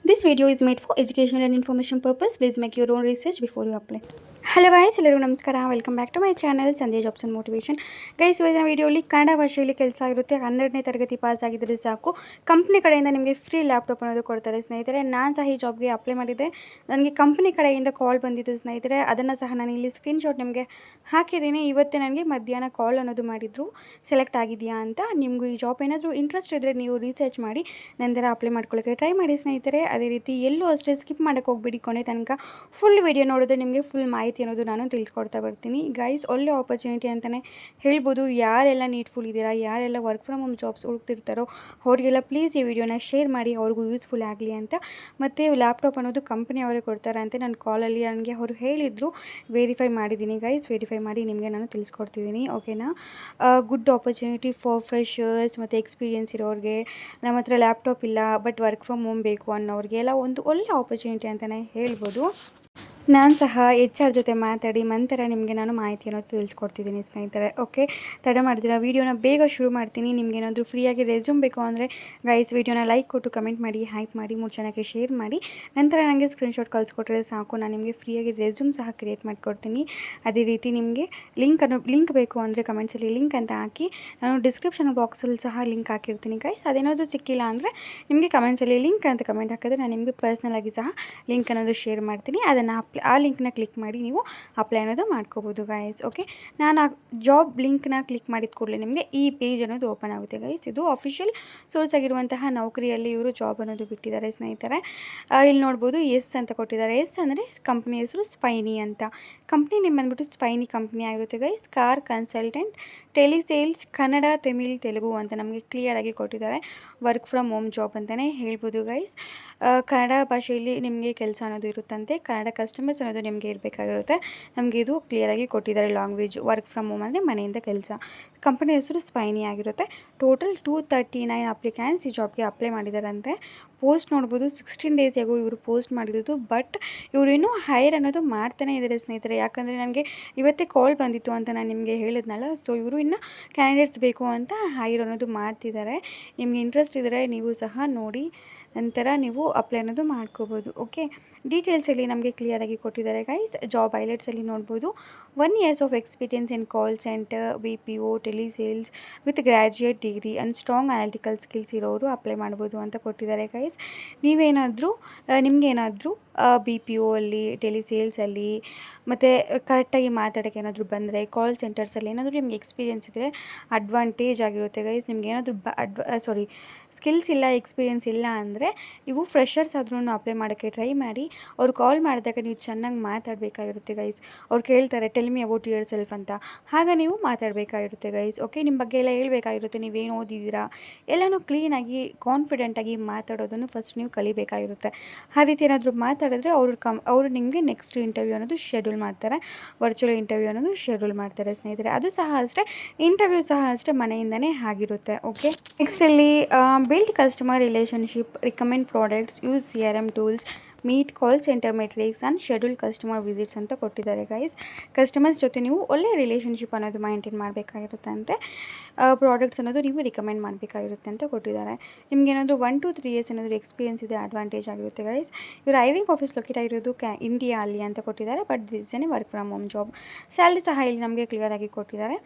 This video is made for educational and information purpose. Please make your own research before you apply. Hello guys, ಎಲ್ಲರಿಗೂ ನಮಸ್ಕಾರ. Welcome back to my channel Sandhya jobs and motivation. Guys, ಇವತ್ತಿನ ವೀಡಿಯೋಲಿ ಕನ್ನಡ ಭಾಷೆಯಲ್ಲಿ ಕೆಲಸ ಇರುತ್ತೆ. 12ನೇ ತರಗತಿ pass ಆಗಿದ್ದರೆ ಸಾಕು, ಕಂಪ್ನಿ ಕಡೆಯಿಂದ ನಿಮಗೆ ಫ್ರೀ ಲ್ಯಾಪ್ಟಾಪ್ ಅನ್ನೋದು ಕೊಡ್ತಾರೆ ಸ್ನೇಹಿತರೆ. ನಾನು ಸಹ ಈ ಜಾಬ್ಗೆ ಅಪ್ಲೈ ಮಾಡಿದ್ದೆ. ನನಗೆ ಕಂಪ್ನಿ ಕಡೆಯಿಂದ ಕಾಲ್ ಬಂದಿದ್ದು ಸ್ನೇಹಿತರೆ. ಅದನ್ನು ಸಹ ನಾನು ಇಲ್ಲಿ ಸ್ಕ್ರೀನ್ಶಾಟ್ ನಿಮಗೆ ಹಾಕಿದ್ದೀನಿ. ಇವತ್ತೇ ನನಗೆ ಮಧ್ಯಾಹ್ನ ಕಾಲ್ ಅನ್ನೋದು ಮಾಡಿದ್ರು, ಸೆಲೆಕ್ಟ್ ಆಗಿದೆಯಾ ಅಂತ. ನಿಮಗೂ ಈ ಜಾಬ್ ಏನಾದರೂ ಇಂಟ್ರೆಸ್ಟ್ ಇದ್ದರೆ ನೀವು ರಿಸರ್ಚ್ ಮಾಡಿ ನಂತರ ಅಪ್ಲೈ ಮಾಡ್ಕೊಳ್ಳೋಕ್ಕೆ ಟ್ರೈ ಮಾಡಿ ಸ್ನೇಹಿತರೆ. ಅದೇ ರೀತಿ ಎಲ್ಲೂ ಅಷ್ಟೇ ಸ್ಕಿಪ್ ಮಾಡೋಕ್ಕೆ ಹೋಗ್ಬಿಡಿ, ಕೊನೆ ತನಕ ಫುಲ್ ವಿಡಿಯೋ ನೋಡಿದ್ರೆ ನಿಮಗೆ ಫುಲ್ ಮಾಹಿತಿ ಅನ್ನೋದು ನಾನು ತಿಳಿಸ್ಕೊಡ್ತಾ ಬರ್ತೀನಿ. ಗೈಸ್, ಒಳ್ಳೆ ಆಪರ್ಚುನಿಟಿ ಅಂತಲೇ ಹೇಳ್ಬೋದು. ಯಾರೆಲ್ಲ ನೀಡ್ಫುಲ್ ಇದ್ದೀರಾ, ಯಾರೆಲ್ಲ ವರ್ಕ್ ಫ್ರಮ್ ಹೋಮ್ ಜಾಬ್ಸ್ ಹುಡುಕ್ತಿರ್ತಾರೋ ಅವರಿಗೆಲ್ಲ ಪ್ಲೀಸ್ ಈ ವಿಡಿಯೋನ ಶೇರ್ ಮಾಡಿ, ಅವ್ರಿಗೂ ಯೂಸ್ಫುಲ್ ಆಗಲಿ ಅಂತ. ಮತ್ತು ಲ್ಯಾಪ್ಟಾಪ್ ಅನ್ನೋದು ಕಂಪ್ನಿ ಅವರೇ ಕೊಡ್ತಾರೆ ಅಂತ ನನ್ನ ಕಾಲಲ್ಲಿ ನನಗೆ ಅವರು ಹೇಳಿದರು. ವೆರಿಫೈ ಮಾಡಿದ್ದೀನಿ ಗೈಸ್, ವೆರಿಫೈ ಮಾಡಿ ನಿಮಗೆ ನಾನು ತಿಳಿಸ್ಕೊಡ್ತಿದ್ದೀನಿ. ಓಕೆನಾ. ಗುಡ್ ಆಪರ್ಚುನಿಟಿ ಫಾರ್ ಫ್ರೆಷರ್ಸ್ ಮತ್ತು ಎಕ್ಸ್ಪೀರಿಯೆನ್ಸ್ ಇರೋರಿಗೆ, ನಮ್ಮ ಹತ್ರ ಲ್ಯಾಪ್ಟಾಪ್ ಇಲ್ಲ ಬಟ್ ವರ್ಕ್ ಫ್ರಮ್ ಹೋಮ್ ಬೇಕು ಅನ್ನೋರಿಗೆಲ್ಲ ಒಂದು ಒಳ್ಳೆ ಆಪರ್ಚುನಿಟಿ ಅಂತಲೇ ಹೇಳ್ಬೋದು. ನಾನು ಸಹ HR ಜೊತೆ ಮಾತಾಡಿ ನಂತರ ನಿಮಗೆ ನಾನು ಮಾಹಿತಿಯನ್ನು ತಿಳಿಸ್ಕೊಡ್ತಿದ್ದೀನಿ ಸ್ನೇಹಿತರೆ. ಓಕೆ, ತಡ ಮಾಡಿದ್ರೆ ವೀಡಿಯೋನ ಬೇಗ ಶುರು ಮಾಡ್ತೀನಿ. ನಿಮಗೇನಾದರೂ ಫ್ರೀಯಾಗಿ ರೆಸ್ಯೂಮ್ ಬೇಕು ಅಂದರೆ ಗೈಸ್ ವಿಡಿಯೋನ ಲೈಕ್ ಕೊಟ್ಟು ಕಮೆಂಟ್ ಮಾಡಿ, ಹೈಪ್ ಮಾಡಿ, 3 ಜನಕ್ಕೆ ಶೇರ್ ಮಾಡಿ. ನಂತರ ನನಗೆ ಸ್ಕ್ರೀನ್ಶಾಟ್ ಕಳಿಸ್ಕೊಟ್ರೆ ಸಾಕು, ನಾನು ನಿಮಗೆ ಫ್ರೀಯಾಗಿ ರೆಸ್ಯೂಮ್ ಸಹ ಕ್ರಿಯೇಟ್ ಮಾಡಿಕೊಡ್ತೀನಿ. ಅದೇ ರೀತಿ ನಿಮಗೆ ಲಿಂಕ್ ಬೇಕು ಅಂದರೆ ಕಮೆಂಟ್ಸಲ್ಲಿ ಲಿಂಕ್ ಅಂತ ಹಾಕಿ, ನಾನು ಡಿಸ್ಕ್ರಿಪ್ಷನ್ ಬಾಕ್ಸಲ್ಲಿ ಸಹ ಲಿಂಕ್ ಹಾಕಿರ್ತೀನಿ ಗೈಸ್. ಅದೇನಾದರೂ ಸಿಕ್ಕಿಲ್ಲ ಅಂದರೆ ನಿಮಗೆ ಕಮೆಂಟ್ಸಲ್ಲಿ ಲಿಂಕ್ ಅಂತ ಕಮೆಂಟ್ ಹಾಕಿದ್ರೆ ನಾನು ನಿಮಗೆ ಪರ್ಸ್ನಲಾಗಿ ಸಹ ಲಿಂಕ್ ಅನ್ನೋದು ಶೇರ್ ಮಾಡ್ತೀನಿ. ಅದನ್ನು ಆ ಲಿಂಕ್ನ ಕ್ಲಿಕ್ ಮಾಡಿ ನೀವು ಅಪ್ಲೈ ಅನ್ನೋದು ಮಾಡ್ಕೋಬೋದು ಗೈಸ್. ಓಕೆ, ನಾನು ಆ ಜಾಬ್ ಲಿಂಕ್ನ ಕ್ಲಿಕ್ ಮಾಡಿದ ಕೂಡಲೇ ನಿಮಗೆ ಈ ಪೇಜ್ ಅನ್ನೋದು ಓಪನ್ ಆಗುತ್ತೆ ಗೈಸ್. ಇದು ಅಫಿಷಿಯಲ್ ಸೋರ್ಸ್ ಆಗಿರುವಂತಹ ನೌಕರಿಯಲ್ಲಿ ಇವರು ಜಾಬ್ ಅನ್ನೋದು ಬಿಟ್ಟಿದ್ದಾರೆ ಸ್ನೇಹಿತರೆ. ಇಲ್ಲಿ ನೋಡ್ಬೋದು ಎಸ್ ಅಂತ ಕೊಟ್ಟಿದ್ದಾರೆ. ಎಸ್ ಅಂದರೆ ಕಂಪ್ನಿ ಹೆಸರು ಸ್ಪೈನಿ ಅಂತ. ಕಂಪ್ನಿ ನೇಮ್ ಬಂದ್ಬಿಟ್ಟು ಸ್ಪೈನಿ ಕಂಪ್ನಿ ಆಗಿರುತ್ತೆ guys. Car consultant, ಟೆಲಿಸೇಲ್ಸ್, Kannada, Tamil, Telugu ಅಂತ ನಮಗೆ ಕ್ಲಿಯರಾಗಿ ಕೊಟ್ಟಿದ್ದಾರೆ. ವರ್ಕ್ ಫ್ರಮ್ ಹೋಮ್ ಜಾಬ್ ಅಂತಲೇ ಹೇಳ್ಬೋದು ಗೈಸ್. ಕನ್ನಡ ಭಾಷೆಯಲ್ಲಿ ನಿಮಗೆ ಕೆಲಸ ಅನ್ನೋದು ಇರುತ್ತಂತೆ. ಕನ್ನಡ ಕಸ್ಟಮರ್ಸ್ ಅನ್ನೋದು ನಿಮಗೆ ಇರಬೇಕಾಗಿರುತ್ತೆ. ನಮಗೆ ಇದು ಕ್ಲಿಯರಾಗಿ ಕೊಟ್ಟಿದ್ದಾರೆ ಲ್ಯಾಂಗ್ವೇಜ್. ವರ್ಕ್ ಫ್ರಮ್ ಹೋಮ್ ಅಂದರೆ ಮನೆಯಿಂದ ಕೆಲಸ. ಕಂಪನಿ ಹೆಸರು ಸ್ಪೈನಿ ಆಗಿರುತ್ತೆ. ಟೋಟಲ್ 239 ಅಪ್ಲಿಕ್ಯಾಂಟ್ಸ್ ಈ ಜಾಬ್ಗೆ ಅಪ್ಲೈ ಮಾಡಿದಾರಂತೆ. ಪೋಸ್ಟ್ ನೋಡ್ಬೋದು, 16 ಡೇಸ್ ಆಗೋ ಇವರು ಪೋಸ್ಟ್ ಮಾಡಿರೋದು. ಬಟ್ ಇವರು ಇನ್ನೂ ಹೈರ್ ಅನ್ನೋದು ಮಾಡ್ತಾನೆ ಇದ್ದಾರೆ ಸ್ನೇಹಿತರೆ. ಯಾಕಂದರೆ ನನಗೆ ಇವತ್ತೇ ಕಾಲ್ ಬಂದಿತ್ತು ಅಂತ ನಾನು ನಿಮಗೆ ಹೇಳಿದ್ನಲ್ಲ. ಸೊ ಇವರು ಇನ್ನೂ ಕ್ಯಾಂಡಿಡೇಟ್ಸ್ ಬೇಕು ಅಂತ ಹೈರ್ ಅನ್ನೋದು ಮಾಡ್ತಿದ್ದಾರೆ. ನಿಮ್ಗೆ ಇಂಟ್ರೆಸ್ಟ್ ಇದ್ದರೆ ನೀವು ಸಹ ನೋಡಿ ನಂತರ ನೀವು ಅಪ್ಲೈ ಅನ್ನೋದು ಮಾಡ್ಕೋಬೋದು. ಓಕೆ, ಡೀಟೇಲ್ಸಲ್ಲಿ ನಮಗೆ ಕ್ಲಿಯರಾಗಿ ಕೊಟ್ಟಿದ್ದಾರೆ ಗೈಸ್. ಜಾಬ್ ಹೈಲೈಟ್ಸಲ್ಲಿ ನೋಡ್ಬೋದು, 1 years of experience in call centre, BPO, ಟೆಲಿಸೇಲ್ಸ್ with graduate degree and strong analytical skills ಇರೋರು ಅಪ್ಲೈ ಮಾಡ್ಬೋದು ಅಂತ ಕೊಟ್ಟಿದ್ದಾರೆ ಗೈಸ್. ನೀವೇನಾದರೂ ನಿಮಗೇನಾದರೂ BPO ಅಲ್ಲಿ, ಟೆಲಿಸೇಲ್ಸಲ್ಲಿ ಮತ್ತು ಕರೆಕ್ಟಾಗಿ ಮಾತಾಡೋಕ್ಕೆ ಏನಾದರೂ ಬಂದರೆ, ಕಾಲ್ ಸೆಂಟರ್ಸಲ್ಲಿ ಏನಾದರೂ ನಿಮ್ಗೆ ಎಕ್ಸ್ಪೀರಿಯೆನ್ಸ್ ಇದ್ದರೆ ಅಡ್ವಾಂಟೇಜ್ ಆಗಿರುತ್ತೆ ಗೈಸ್. ನಿಮ್ಗೆ ಏನಾದರೂ ಸ್ಕಿಲ್ಸ್ ಇಲ್ಲ, ಎಕ್ಸ್ಪೀರಿಯೆನ್ಸ್ ಇಲ್ಲ ಅಂದರೆ ನೀವು ಫ್ರೆಷರ್ಸ್ ಆದ್ರೂ ಅಪ್ಲೈ ಮಾಡೋಕ್ಕೆ ಟ್ರೈ ಮಾಡಿ. ಅವ್ರು ಕಾಲ್ ಮಾಡಿದಾಗ ನೀವು ಚೆನ್ನಾಗಿ ಮಾತಾಡಬೇಕಾಗಿರುತ್ತೆ ಗೈಸ್. ಅವ್ರು ಕೇಳ್ತಾರೆ tell me about your self ಅಂತ, ಆಗ ನೀವು ಮಾತಾಡಬೇಕಾಗಿರುತ್ತೆ ಗೈಸ್. ಓಕೆ, ನಿಮ್ಮ ಬಗ್ಗೆ ಎಲ್ಲ ಹೇಳ್ಬೇಕಾಗಿರುತ್ತೆ, ನೀವೇನು ಓದಿದ್ದೀರಾ ಎಲ್ಲನೂ ಕ್ಲೀನಾಗಿ ಕಾನ್ಫಿಡೆಂಟಾಗಿ ಮಾತಾಡೋದನ್ನು ಫಸ್ಟ್ ನೀವು ಕಲಿಬೇಕಾಗಿರುತ್ತೆ. ಆ ರೀತಿ ಏನಾದರೂ ಮಾತಾಡಿದ್ರೆ ಅವರು ನಿಮಗೆ ನೆಕ್ಸ್ಟ್ ಇಂಟರ್ವ್ಯೂ ಅನ್ನೋದು ಶೆಡ್ಯೂಲ್ ಮಾಡ್ತಾರೆ. ವರ್ಚುವಲ್ ಇಂಟರ್ವ್ಯೂ ಅನ್ನೋದು ಶೆಡ್ಯೂಲ್ ಮಾಡ್ತಾರೆ ಸ್ನೇಹಿತರೆ. ಅದು ಸಹ ಅಷ್ಟೇ, ಇಂಟರ್ವ್ಯೂ ಸಹ ಅಷ್ಟೇ ಮನೆಯಿಂದನೇ ಆಗಿರುತ್ತೆ. ಓಕೆ, ನೆಕ್ಸ್ಟಲ್ಲಿ build customer relationship, recommend products, use CRM tools, meet call centre metrics and schedule customer visits ಅಂತ ಕೊಟ್ಟಿದ್ದಾರೆ ಗೈಸ್. ಕಸ್ಟಮರ್ಸ್ ಜೊತೆ ನೀವು ಒಳ್ಳೆ ರಿಲೇಷನ್ಶಿಪ್ ಅನ್ನೋದು ಮೈಂಟೈನ್ ಮಾಡಬೇಕಾಗಿರುತ್ತೆ ಅಂತೆ. ಪ್ರಾಡಕ್ಟ್ಸ್ ಅನ್ನೋದು ನೀವು ರಿಕಮೆಂಡ್ ಮಾಡಬೇಕಾಗಿರುತ್ತೆ ಅಂತ ಕೊಟ್ಟಿದ್ದಾರೆ. ನಿಮ್ಗೆ ಏನಾದರೂ 1 to 3 years ಏನಾದರೂ ಎಕ್ಸ್ಪೀರಿಯೆನ್ಸ್ ಇದೆ ಅಡ್ವಾಂಟೇಜ್ ಆಗಿರುತ್ತೆ ಗೈಸ್. ಇವರು ಹೈರಿಂಗ್ ಆಫೀಸ್ ಲೊಕೇಟ್ ಆಗಿರೋದು ಇಂಡಿಯಾ ಅಲ್ಲಿ ಅಂತ ಕೊಟ್ಟಿದ್ದಾರೆ. ಬಟ್ ದಿಸ್ ಏನೇ work from home job. Salary ಸಹ ಇಲ್ಲಿ ನಮಗೆ ಕ್ಲಿಯರಾಗಿ ಕೊಟ್ಟಿದ್ದಾರೆ.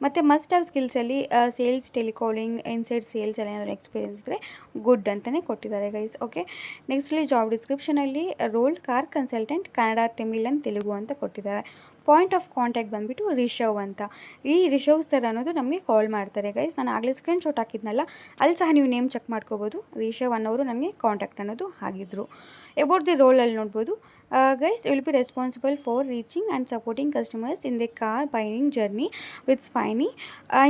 ಮತ್ತು ಮಸ್ಟ್ ಹ್ಯಾವ್ ಸ್ಕಿಲ್ಸಲ್ಲಿ ಸೇಲ್ಸ್, ಟೆಲಿಕಾಲಿಂಗ್, ಇನ್ಸೈಡ್ ಸೇಲ್ಸ್ ಎಲ್ಲ ಏನಾದರೂ ಎಕ್ಸ್ಪೀರಿಯೆನ್ಸ್ ಇದ್ದರೆ ಗುಡ್ ಅಂತಲೇ ಕೊಟ್ಟಿದ್ದಾರೆ ಗೈಸ್. ಓಕೆ, ನೆಕ್ಸ್ಟ್ಲಿ ಜಾಬ್ ಡಿಸ್ಕ್ರಿಪ್ಷನಲ್ಲಿ role car consultant, Kannada, Tamil and Telugu ಅಂತ ಕೊಟ್ಟಿದ್ದಾರೆ. ಪಾಯಿಂಟ್ ಆಫ್ ಕಾಂಟ್ಯಾಕ್ಟ್ ಬಂದುಬಿಟ್ಟು ರಿಷವ್ ಅಂತ. ಈ ರಿಷವ್ ಸರ್ ಅನ್ನೋದು ನಮಗೆ ಕಾಲ್ ಮಾಡ್ತಾರೆ ಗೈಸ್. ನಾನು ಆಗಲೇ ಸ್ಕ್ರೀನ್ಶಾಟ್ ಹಾಕಿದ್ನಲ್ಲ, ಅಲ್ಲಿ ಸಹ ನೀವು ನೇಮ್ ಚೆಕ್ ಮಾಡ್ಕೋಬೋದು. ರಿಷವ್ ಅನ್ನೋರು ನನಗೆ ಕಾಂಟ್ಯಾಕ್ಟ್ ಅನ್ನೋದು ಆಗಿದ್ದರು. ಅಬೌಟ್ ದಿ ರೋಲಲ್ಲಿ ನೋಡ್ಬೋದು guys, will be responsible for reaching and supporting customers in the car buying journey with spiny.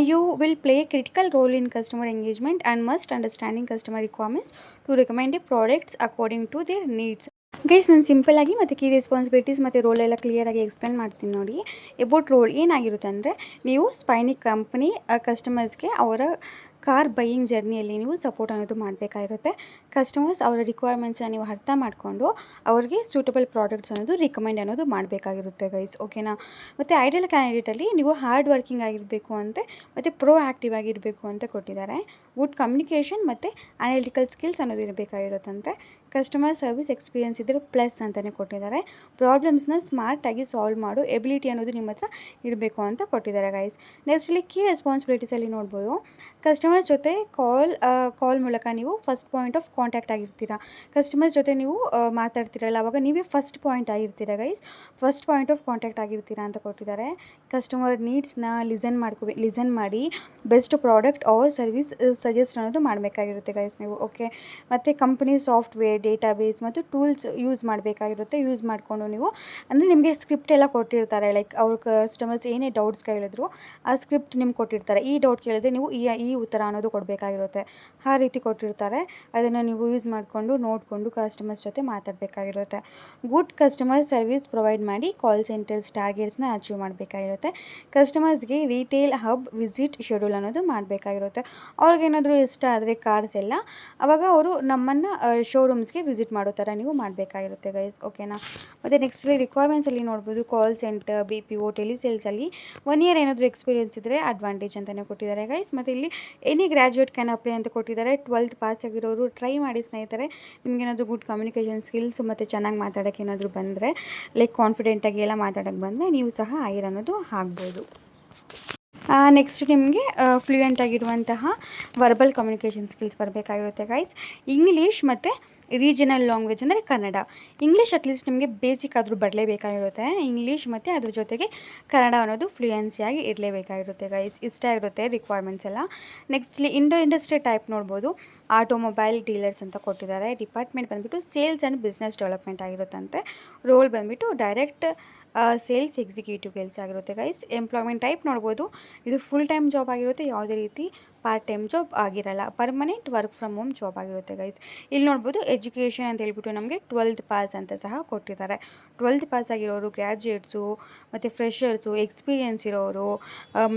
You will play a critical role in customer engagement and must understanding customer requirements to recommend the products according to their needs. Guys, ನಾನು ಸಿಂಪಲ್ಲಾಗಿ ಮತ್ತು key responsibilities ಮತ್ತು roll ಎಲ್ಲ ಕ್ಲಿಯರಾಗಿ explain ಮಾಡ್ತೀನಿ ನೋಡಿ. About roll ಏನಾಗಿರುತ್ತೆ ಅಂದರೆ, ನೀವು ಸ್ಪೈನಿ ಕಂಪ್ನಿ ಕಸ್ಟಮರ್ಸ್ಗೆ ಅವರ ಕಾರ್ ಬೈಯಿಂಗ್ ಜರ್ನಿಯಲ್ಲಿ ನೀವು ಸಪೋರ್ಟ್ ಅನ್ನೋದು ಮಾಡಬೇಕಾಗಿರುತ್ತೆ. ಕಸ್ಟಮರ್ಸ್ ಅವರ ರಿಕ್ವೈರ್ಮೆಂಟ್ಸ್ನ ನೀವು ಅರ್ಥ ಮಾಡಿಕೊಂಡು ಅವ್ರಿಗೆ ಸೂಟಬಲ್ ಪ್ರಾಡಕ್ಟ್ಸ್ ಅನ್ನೋದು ರಿಕಮೆಂಡ್ ಅನ್ನೋದು ಮಾಡಬೇಕಾಗಿರುತ್ತೆ ಗೈಸ್. ಓಕೆನಾ. ಮತ್ತು ಐಡಿಯಲ್ ಕ್ಯಾಂಡಿಡೇಟಲ್ಲಿ ನೀವು ಹಾರ್ಡ್ ವರ್ಕಿಂಗ್ ಆಗಿರಬೇಕು ಅಂತೆ ಮತ್ತು ಪ್ರೋ ಆ್ಯಕ್ಟಿವ್ ಆಗಿರಬೇಕು ಅಂತ ಕೊಟ್ಟಿದ್ದಾರೆ. ಗುಡ್ ಕಮ್ಯುನಿಕೇಷನ್ ಮತ್ತು ಅನಾಲಿಟಿಕಲ್ ಸ್ಕಿಲ್ಸ್ ಅನ್ನೋದು ಇರಬೇಕಾಗಿರುತ್ತಂತೆ. ಕಸ್ಟಮರ್ ಸರ್ವಿಸ್ ಎಕ್ಸ್ಪೀರಿಯನ್ಸ್ ಇದ್ದರೆ ಪ್ಲಸ್ ಅಂತಲೇ ಕೊಟ್ಟಿದ್ದಾರೆ. ಪ್ರಾಬ್ಲಮ್ಸ್ನ ಸ್ಮಾರ್ಟಾಗಿ ಸಾಲ್ವ್ ಮಾಡೋ ಎಬಿಲಿಟಿ ಅನ್ನೋದು ನಿಮ್ಮ ಹತ್ರ ಇರಬೇಕು ಅಂತ ಕೊಟ್ಟಿದ್ದಾರೆ ಗೈಸ್. ನೆಕ್ಸ್ಟ್ ಇಲ್ಲಿ ಕೀ ರೆಸ್ಪಾನ್ಸಿಬಿಲಿಟೀಸಲ್ಲಿ ನೋಡ್ಬೋದು, ಕಸ್ಟಮರ್ಸ್ ಜೊತೆ ಕಾಲ್ ಮೂಲಕ ನೀವು ಫಸ್ಟ್ ಪಾಯಿಂಟ್ ಆಫ್ ಕಾಂಟ್ಯಾಕ್ಟ್ ಆಗಿರ್ತೀರಾ. ಕಸ್ಟಮರ್ಸ್ ಜೊತೆ ನೀವು ಮಾತಾಡ್ತಿರಲ್ಲ, ಆವಾಗ ನೀವೇ ಫಸ್ಟ್ ಪಾಯಿಂಟ್ ಆಗಿರ್ತೀರಾ guys. First point of contact ಆಗಿರ್ತೀರಾ ಅಂತ ಕೊಟ್ಟಿದ್ದಾರೆ. ಕಸ್ಟಮರ್ ನೀಡ್ಸ್ನ ಲಿಸನ್ ಮಾಡಿ best product or service suggest ಅನ್ನೋದು ಮಾಡಬೇಕಾಗಿರುತ್ತೆ ಗೈಸ್ ನೀವು. ಓಕೆ, ಮತ್ತು ಕಂಪ್ನಿ ಸಾಫ್ಟ್ವೇರ್, ಡೇಟಾಬೇಸ್ ಮತ್ತು ಟೂಲ್ಸ್ ಯೂಸ್ ಮಾಡಬೇಕಾಗಿರುತ್ತೆ. ಯೂಸ್ ಮಾಡಿಕೊಂಡು ನೀವು ಅಂದರೆ ನಿಮಗೆ ಸ್ಕ್ರಿಪ್ಟ್ ಎಲ್ಲ ಕೊಟ್ಟಿರ್ತಾರೆ. ಲೈಕ್ ಅವ್ರ ಕಸ್ಟಮರ್ಸ್ ಏನೇ ಡೌಟ್ಸ್ ಕೇಳಿದ್ರು ಆ ಸ್ಕ್ರಿಪ್ಟ್ ನಿಮ್ಗೆ ಕೊಟ್ಟಿರ್ತಾರೆ. ಈ ಡೌಟ್ ಕೇಳಿದ್ರೆ ನೀವು ಈ ಉತ್ತರ ಅನ್ನೋದು ಕೊಡಬೇಕಾಗಿರುತ್ತೆ. ಆ ರೀತಿ ಕೊಟ್ಟಿರ್ತಾರೆ. ಅದನ್ನು ನೀವು ಯೂಸ್ ಮಾಡಿಕೊಂಡು ನೋಡಿಕೊಂಡು ಕಸ್ಟಮರ್ಸ್ ಜೊತೆ ಮಾತಾಡಬೇಕಾಗಿರುತ್ತೆ. ಗುಡ್ ಕಸ್ಟಮರ್ ಸರ್ವಿಸ್ ಪ್ರೊವೈಡ್ ಮಾಡಿ ಕಾಲ್ ಸೆಂಟರ್ಸ್ ಟಾರ್ಗೆಟ್ಸ್ನ ಅಚೀವ್ ಮಾಡಬೇಕಾಗಿರುತ್ತೆ. ಕಸ್ಟಮರ್ಸ್ಗೆ ರೀಟೇಲ್ ಹಬ್ ವಿಸಿಟ್ ಶೆಡ್ಯೂಲ್ ಅನ್ನೋದು ಮಾಡಬೇಕಾಗಿರುತ್ತೆ. ಅವ್ರಿಗೇನಾದರೂ ಇಷ್ಟ ಆದರೆ ಕಾರ್ಸ್ ಎಲ್ಲ, ಆವಾಗ ಅವರು ನಮ್ಮನ್ನು ಶೋರೂಮ್ಸ್ಗೆ ವಿಸಿಟ್ ಮಾಡೋ ಥರ ನೀವು ಮಾಡಬೇಕಾಗಿರುತ್ತೆ ಗೈಸ್. ಓಕೆನಾ. ಮತ್ತು ನೆಕ್ಸ್ಟಲ್ಲಿ ರಿಕ್ವೈರ್ಮೆಂಟ್ಸಲ್ಲಿ ನೋಡ್ಬೋದು, ಕಾಲ್ ಸೆಂಟರ್, BPO, ಟೆಲಿಸೇಲ್ಸಲ್ಲಿ 1 ಇಯರ್ ಏನಾದರೂ ಎಕ್ಸ್ಪೀರಿಯನ್ಸ್ ಇದ್ದರೆ ಅಡ್ವಾಂಟೇಜ್ ಅಂತಲೇ ಕೊಟ್ಟಿದ್ದಾರೆ ಗೈಸ್. ಮತ್ತು ಇಲ್ಲಿ ಎನಿ ಗ್ರ್ಯಾಜುಯೇಟ್ ಕ್ಯಾನ್ ಅಪ್ಲೈ ಅಂತ ಕೊಟ್ಟಿದ್ದಾರೆ. 12th ಪಾಸ್ ಆಗಿರೋರು ಟ್ರೈ ಮಾಡಿ ಸ್ನೇಹಿತರೆ. ನಿಮಗೇನಾದರೂ ಗುಡ್ ಕಮ್ಯುನಿಕೇಷನ್ ಸ್ಕಿಲ್ಸ್ ಮತ್ತು ಚೆನ್ನಾಗಿ ಮಾತಾಡೋಕ್ಕೆ ಏನಾದರೂ ಬಂದರೆ, ಲೈಕ್ ಕಾನ್ಫಿಡೆಂಟಾಗಿ ಎಲ್ಲ ಮಾತಾಡೋಕ್ಕೆ ಬಂದರೆ ನೀವು ಸಹ ಐರ್ ಅನ್ನೋದು ಆಗ್ಬೋದು. ನೆಕ್ಸ್ಟ್ ನಿಮಗೆ ಫ್ಲೂಯೆಂಟ್ ಆಗಿರುವಂತಹ ವರ್ಬಲ್ ಕಮ್ಯುನಿಕೇಷನ್ ಸ್ಕಿಲ್ಸ್ ಬರಬೇಕಾಗಿರುತ್ತೆ ಗೈಸ್. ಇಂಗ್ಲೀಷ್ ಮತ್ತು ರೀಜನಲ್ ಲ್ಯಾಂಗ್ವೇಜ್ ಅಂದರೆ ಕನ್ನಡ. ಇಂಗ್ಲೀಷ್ ಅಟ್ಲೀಸ್ಟ್ ನಿಮಗೆ ಬೇಸಿಕ್ ಆದರೂ ಬರಲೇಬೇಕಾಗಿರುತ್ತೆ. ಇಂಗ್ಲೀಷ್ ಮತ್ತು ಅದ್ರ ಜೊತೆಗೆ ಕನ್ನಡ ಅನ್ನೋದು ಫ್ಲೂಯೆನ್ಸಿಯಾಗಿ ಇರಲೇಬೇಕಾಗಿರುತ್ತೆ ಗೈಸ್. ಇಷ್ಟ ಇರುತ್ತೆ ರಿಕ್ವೈರ್ಮೆಂಟ್ಸ್ ಎಲ್ಲ. ನೆಕ್ಸ್ಟ್ಲಿ ಇಂಡಸ್ಟ್ರಿ ಟೈಪ್ ನೋಡ್ಬೋದು, ಆಟೋಮೊಬೈಲ್ ಡೀಲರ್ಸ್ ಅಂತ ಕೊಟ್ಟಿದ್ದಾರೆ. ಡಿಪಾರ್ಟ್ಮೆಂಟ್ ಬಂದುಬಿಟ್ಟು ಸೇಲ್ಸ್ ಆ್ಯಂಡ್ ಬಿಸ್ನೆಸ್ ಡೆವಲಪ್ಮೆಂಟ್ ಆಗಿರುತ್ತಂತೆ. ರೋಲ್ ಬಂದುಬಿಟ್ಟು ಡೈರೆಕ್ಟ್ ಸೇಲ್ಸ್ ಎಕ್ಸಿಕ್ಯೂಟಿವ್ ಕೆಲಸ ಆಗಿರುತ್ತೆ ಗೈಸ್. ಎಂಪ್ಲಾಯ್ಮೆಂಟ್ ಟೈಪ್ ನೋಡ್ಬೋದು, ಇದು ಫುಲ್ ಟೈಮ್ ಜಾಬ್ ಆಗಿರುತ್ತೆ. ಯಾವುದೇ ರೀತಿ ಪಾರ್ಟ್ ಟೈಮ್ ಜಾಬ್ ಆಗಿರಲ್ಲ. Permanent work from home job ಆಗಿರುತ್ತೆ ಗೈಸ್. ಇಲ್ಲಿ ನೋಡ್ಬೋದು ಎಜುಕೇಷನ್ ಅಂತ ಹೇಳ್ಬಿಟ್ಟು ನಮಗೆ 12th ಪಾಸ್ ಅಂತ ಸಹ ಕೊಟ್ಟಿದ್ದಾರೆ. 12th ಪಾಸ್ ಆಗಿರೋರು, ಗ್ರ್ಯಾಜುಯೇಟ್ಸು ಮತ್ತು ಫ್ರೆಷರ್ಸು, ಎಕ್ಸ್ಪೀರಿಯನ್ಸ್ ಇರೋರು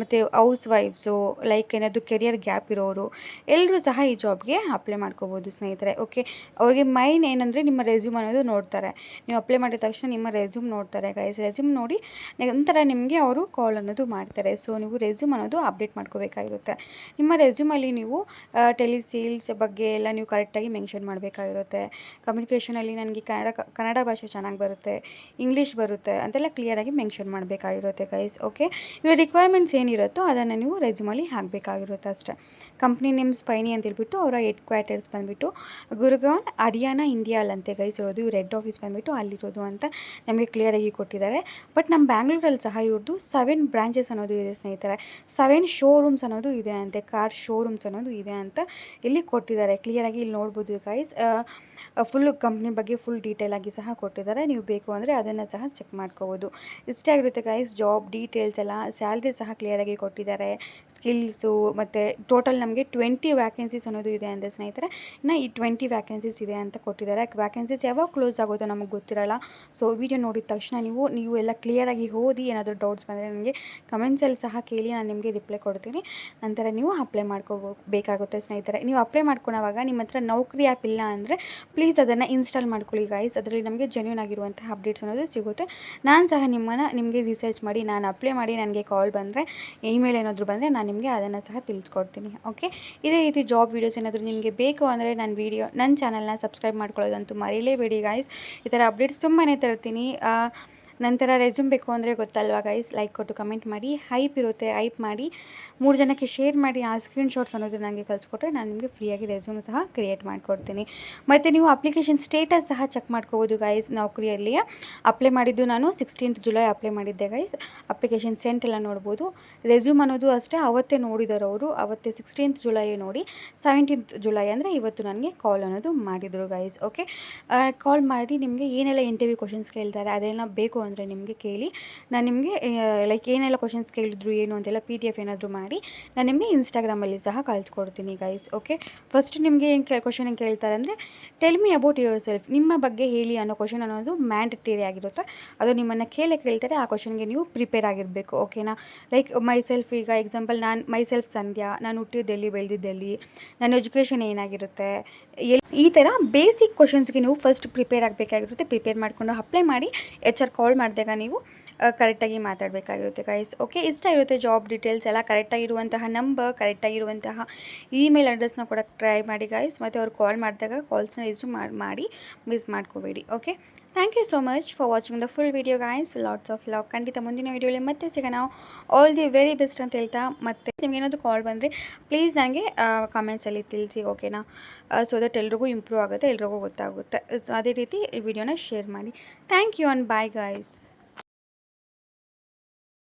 ಮತ್ತು ಹೌಸ್ ವೈಫ್ಸು, ಲೈಕ್ ಏನಾದರೂ ಕೆರಿಯರ್ ಗ್ಯಾಪ್ ಇರೋರು ಎಲ್ಲರೂ ಸಹ ಈ ಜಾಬ್ಗೆ ಅಪ್ಲೈ ಮಾಡ್ಕೋಬೋದು ಸ್ನೇಹಿತರೆ. ಓಕೆ, ಅವ್ರಿಗೆ ಮೈನ್ ಏನಂದರೆ ನಿಮ್ಮ ರೆಸ್ಯೂಮ್ ಅನ್ನೋದು ನೋಡ್ತಾರೆ. ನೀವು ಅಪ್ಲೈ ಮಾಡಿದ ತಕ್ಷಣ ನಿಮ್ಮ ರೆಸ್ಯೂಮ್ ನೋಡ್ತಾರೆ ಗೈಸ್. ರೆಸ್ಯೂಮ್ ನೋಡಿ ನಂತರ ನಿಮಗೆ ಅವರು ಕಾಲ್ ಅನ್ನೋದು ಮಾಡ್ತಾರೆ. ಸೊ ನೀವು ರೆಸ್ಯೂಮ್ ಅನ್ನೋದು ಅಪ್ಡೇಟ್ ಮಾಡ್ಕೋಬೇಕಾಗಿರುತ್ತೆ. ನಿಮ್ಮ ರೆಸ್ಯೂಮಲ್ಲಿ ನೀವು ಟೆಲಿಸೇಲ್ಸ್ ಬಗ್ಗೆ ಎಲ್ಲ ನೀವು ಕರೆಕ್ಟಾಗಿ ಮೆನ್ಷನ್ ಮಾಡಬೇಕಾಗಿರುತ್ತೆ. ಕಮ್ಯುನಿಕೇಷನಲ್ಲಿ ನನಗೆ ಕನ್ನಡ ಭಾಷೆ ಚೆನ್ನಾಗಿ ಬರುತ್ತೆ, ಇಂಗ್ಲೀಷ್ ಬರುತ್ತೆ ಅಂತೆಲ್ಲ ಕ್ಲಿಯರಾಗಿ ಮೆನ್ಷನ್ ಮಾಡಬೇಕಾಗಿರುತ್ತೆ ಗೈಸ್. ಓಕೆ, ಇವಾಗ ರಿಕ್ವೈರ್ಮೆಂಟ್ಸ್ ಏನಿರುತ್ತೋ ಅದನ್ನು ನೀವು ರೆಸ್ಯೂಮಲ್ಲಿ ಹಾಕಬೇಕಾಗಿರುತ್ತೆ ಅಷ್ಟೇ. ಕಂಪ್ನಿ ನೇಮ್ ಸ್ಪೈನಿ ಅಂತ ಹೇಳ್ಬಿಟ್ಟು ಅವರ ಹೆಡ್ ಕ್ವಾರ್ಟರ್ಸ್ ಬಂದುಬಿಟ್ಟು ಗುರ್ಗಾನ್, ಹರಿಯಾಣ, ಇಂಡಿಯಾಲಂತೆ ಗೈಸ್ ಇರೋದು. ಇವ್ರ ಹೆಡ್ ಆಫೀಸ್ ಬಂದುಬಿಟ್ಟು ಅಲ್ಲಿರೋದು ಅಂತ ನಮಗೆ ಕ್ಲಿಯರಾಗಿ ಕೊಟ್ಟಿದ್ದಾರೆ. ಬಟ್ ನಮ್ಮ ಬ್ಯಾಂಗ್ಳೂರಲ್ಲಿ ಸಹ ಇವ್ರದ್ದು 7 ಬ್ರಾಂಚಸ್ ಅನ್ನೋದು ಇದೆ ಸ್ನೇಹಿತರೆ. 7 ಶೋರೂಮ್ಸ್ ಅನ್ನೋದು ಇದೆ ಅಂತೆ, ಕಾರ್ ಶೋರೂಮ್ಸ್ ಅನ್ನೋದು ಇದೆ ಅಂತ ಇಲ್ಲಿ ಕೊಟ್ಟಿದ್ದಾರೆ. ಕ್ಲಿಯರಾಗಿ ಇಲ್ಲಿ ನೋಡ್ಬೋದು ಗೈಸ್. ಫುಲ್ ಕಂಪ್ನಿ ಬಗ್ಗೆ ಫುಲ್ ಡೀಟೇಲ್ ಆಗಿ ಸಹ ಕೊಟ್ಟಿದ್ದಾರೆ. ನೀವು ಬೇಕು ಅಂದರೆ ಅದನ್ನು ಸಹ ಚೆಕ್ ಮಾಡ್ಕೋಬೋದು. ಇಷ್ಟೇ ಆಗಿರುತ್ತೆ ಗೈಸ್ ಜಾಬ್ ಡೀಟೇಲ್ಸ್ ಎಲ್ಲ. ಸ್ಯಾಲ್ರಿ ಸಹ ಕ್ಲಿಯರಾಗಿ ಕೊಟ್ಟಿದ್ದಾರೆ. ಸ್ಕಿಲ್ಸು ಮತ್ತು ಟೋಟಲ್ ನಮಗೆ 20 ವ್ಯಾಕೆನ್ಸೀಸ್ ಅನ್ನೋದು ಇದೆ ಅಂತ ಸ್ನೇಹಿತರೆ. ಇನ್ನು ಈ 20 ವ್ಯಾಕೆನ್ಸೀಸ್ ಇದೆ ಅಂತ ಕೊಟ್ಟಿದ್ದಾರೆ. ವ್ಯಾಕೆನ್ಸೀಸ್ ಯಾವಾಗ ಕ್ಲೋಸ್ ಆಗೋದು ನಮಗೆ ಗೊತ್ತಿರಲ್ಲ. ಸೊ ವಿಡಿಯೋ ನೋಡಿದ ತಕ್ಷಣ ನೀವು ಎಲ್ಲ ಕ್ಲಿಯರಾಗಿ ಓದಿ, ಏನಾದರೂ ಡೌಟ್ಸ್ ಬಂದರೆ ನನಗೆ ಕಮೆಂಟ್ಸಲ್ಲಿ ಸಹ ಕೇಳಿ, ನಾನು ನಿಮಗೆ ರಿಪ್ಲೈ ಕೊಡ್ತೀನಿ. ನಂತರ ನೀವು ಅಪ್ಲೈ ಮಾಡ್ಕೋಬೇಕಾಗುತ್ತೆ ಸ್ನೇಹಿತರೆ. ನೀವು ಅಪ್ಲೈ ಮಾಡ್ಕೊಳ್ಳೋವಾಗ ನಿಮ್ಮ ಹತ್ರ ನೌಕರಿ ಆ್ಯಪ್ ಇಲ್ಲ ಅಂದರೆ ಪ್ಲೀಸ್ ಅದನ್ನು ಇನ್ಸ್ಟಾಲ್ ಮಾಡ್ಕೊಳ್ಳಿ ಗೈಸ್. ಅದರಲ್ಲಿ ನಮಗೆ ಜೆನ್ಯೂನ್ ಆಗಿರುವಂಥ ಅಪ್ಡೇಟ್ಸ್ ಅನ್ನೋದು ಸಿಗುತ್ತೆ. ನಾನು ಸಹ ನಿಮಗೆ ರಿಸರ್ಚ್ ಮಾಡಿ, ನಾನು ಅಪ್ಲೈ ಮಾಡಿ ನನಗೆ ಕಾಲ್ ಬಂದರೆ, ಇಮೇಲ್ ಏನಾದರೂ ಬಂದರೆ ನಾನು ನಿಮಗೆ ಅದನ್ನು ಸಹ ತಿಳಿಸ್ಕೊಡ್ತೀನಿ. ಓಕೆ, ಇದೇ ರೀತಿ ಜಾಬ್ ವೀಡಿಯೋಸ್ ಏನಾದರೂ ನಿಮಗೆ ಬೇಕು ಅಂದರೆ ನನ್ನ ಚಾನಲ್ನ ಸಬ್ಸ್ಕ್ರೈಬ್ ಮಾಡ್ಕೊಳ್ಳೋದಂತೂ ಮರೀಲೇಬೇಡಿ ಗೈಸ್. ಈ ಥರ ಅಪ್ಡೇಟ್ಸ್ ತುಂಬಾ ತರ್ತೀನಿ. ನಂತರ ರೆಸ್ಯೂಮ್ ಬೇಕು ಅಂದರೆ ಗೊತ್ತಲ್ವಾ ಗೈಸ್, ಲೈಕ್ ಕೊಟ್ಟು ಕಮೆಂಟ್ ಮಾಡಿ. ಹೈಪ್ ಇರುತ್ತೆ, ಹೈಪ್ ಮಾಡಿ 3 ಜನಕ್ಕೆ ಶೇರ್ ಮಾಡಿ. ಆ ಸ್ಕ್ರೀನ್ಶಾಟ್ಸ್ ಅನ್ನೋದು ನನಗೆ ಕಳಿಸ್ಕೊಟ್ರೆ ನಾನು ನಿಮಗೆ ಫ್ರೀಯಾಗಿ ರೆಸ್ಯೂಮ್ ಸಹ ಕ್ರಿಯೇಟ್ ಮಾಡಿಕೊಡ್ತೀನಿ. ಮತ್ತು ನೀವು ಅಪ್ಲಿಕೇಶನ್ ಸ್ಟೇಟಸ್ ಸಹ ಚೆಕ್ ಮಾಡ್ಕೋಬೋದು ಗೈಸ್. ನೌಕರಿಯಲ್ಲಿ ಅಪ್ಲೈ ಮಾಡಿದ್ದು ನಾನು 16th ಜುಲೈ ಅಪ್ಲೈ ಮಾಡಿದ್ದೆ ಗೈಸ್. ಅಪ್ಲಿಕೇಶನ್ ಸೆಂಟ್ ಎಲ್ಲ ನೋಡ್ಬೋದು. ರೆಸ್ಯೂಮ್ ಅನ್ನೋದು ಅಷ್ಟೇ ಅವತ್ತೇ ನೋಡಿದ್ದಾರೆ ಅವರು, ಅವತ್ತೇ 16th ಜುಲೈ ನೋಡಿ 17th ಜುಲೈ ಅಂದರೆ ಇವತ್ತು ನನಗೆ ಕಾಲ್ ಅನ್ನೋದು ಮಾಡಿದರು ಗೈಸ್. ಓಕೆ, ಕಾಲ್ ಮಾಡಿ ನಿಮಗೆ ಏನೆಲ್ಲ ಇಂಟರ್ವ್ಯೂ ಕ್ವಶನ್ಸ್ ಕೇಳ್ತಾರೆ ಅದೆಲ್ಲ ಬೇಕು ಅಂದರೆ ನಿಮಗೆ ಕೇಳಿ. ನಾನು ನಿಮಗೆ ಲೈಕ್ ಏನೆಲ್ಲ ಕ್ವಶನ್ಸ್ ಕೇಳಿದ್ರು ಏನು ಅಂತೆಲ್ಲ PDF ಏನಾದರೂ ಮಾಡಿ ನಾನು ನಿಮಗೆ ಇನ್ಸ್ಟಾಗ್ರಾಮಲ್ಲಿ ಸಹ ಕಳಿಸ್ಕೊಡ್ತೀನಿ ಗೈಸ್. ಓಕೆ, ಫಸ್ಟ್ ನಿಮಗೆ ಏನು ಕ್ವಶನ್ ಏನು ಕೇಳ್ತಾರೆ ಅಂದರೆ tell me about your self, ನಿಮ್ಮ ಬಗ್ಗೆ ಹೇಳಿ ಅನ್ನೋ ಕ್ವಶನ್ ಅನ್ನೋದು ಮ್ಯಾಂಡೇಟರಿ ಆಗಿರುತ್ತೆ. ಅದು ನಿಮ್ಮನ್ನು ಕೇಳ್ತಾರೆ. ಆ ಕ್ವಶನ್ಗೆ ನೀವು ಪ್ರಿಪೇರ್ ಆಗಿರಬೇಕು. ಓಕೆನಾ. ಲೈಕ್ ಮೈ ಸೆಲ್ಫ್, ಈಗ ಎಕ್ಸಾಂಪಲ್ ನಾನು ಮೈ ಸೆಲ್ಫ್ ಸಂಧ್ಯಾ, ನಾನು ಹುಟ್ಟಿದ್ದೆಲ್ಲಿ, ಬೆಳೆದಿದ್ದೆಲ್ಲಿ, ನನ್ನ ಎಜುಕೇಷನ್ ಏನಾಗಿರುತ್ತೆ, ಈ ಥರ ಬೇಸಿಕ್ ಕ್ವಶನ್ಸ್ಗೆ ನೀವು ಫಸ್ಟ್ ಪ್ರಿಪೇರ್ ಆಗಬೇಕಾಗಿರುತ್ತೆ. ಪ್ರಿಪೇರ್ ಮಾಡಿಕೊಂಡು ಅಪ್ಲೈ ಮಾಡಿ HR ಕಾಲ್ ಮಾಡಿದಾಗ ನೀವು ಕರೆಕ್ಟಾಗಿ ಮಾತಾಡಬೇಕಾಗಿರುತ್ತೆ ಗೈಸ್. ಓಕೆ, ಇಷ್ಟ ಇರುತ್ತೆ ಜಾಬ್ ಡೀಟೇಲ್ಸ್ ಎಲ್ಲ ಕರೆಕ್ಟಾಗಿರುವಂತಹ ನಂಬರ್, ಕರೆಕ್ಟಾಗಿರುವಂತಹ ಇಮೇಲ್ ಅಡ್ರೆಸ್ನ ಕೊಡೋಕ್ಕೆ ಟ್ರೈ ಮಾಡಿ ಗೈಸ್. ಮತ್ತು ಅವ್ರು ಕಾಲ್ ಮಾಡಿದಾಗ ಕಾಲ್ಸ್ನ ರಿಸೀವ್ ಮಾಡಿ ಮಿಸ್ ಮಾಡ್ಕೋಬೇಡಿ. Okay, thank you so much for watching the full video guys. Lots of love. ಖಂಡಿತ ಮುಂದಿನ ವೀಡಿಯೋಲಿ ಮತ್ತೆ ಸಿಗೋಣ. ಆಲ್ ದಿ ವೆರಿ ಬೆಸ್ಟ್ ಅಂತ ಹೇಳ್ತಾ, ಮತ್ತು ನಿಮ್ಗೆ ಏನಾದರೂ ಕಾಲ್ ಬಂದರೆ ಪ್ಲೀಸ್ ನನಗೆ ಕಾಮೆಂಟ್ಸಲ್ಲಿ ತಿಳಿಸಿ, ಓಕೆನಾ? ಸೊ ದಟ್ ಎಲ್ರಿಗೂ ಇಂಪ್ರೂವ್ ಆಗುತ್ತೆ, ಎಲ್ರಿಗೂ ಗೊತ್ತಾಗುತ್ತೆ. ಸೊ ಅದೇ ರೀತಿ ಈ ವಿಡಿಯೋನ ಶೇರ್ ಮಾಡಿ. Thank you and bye guys.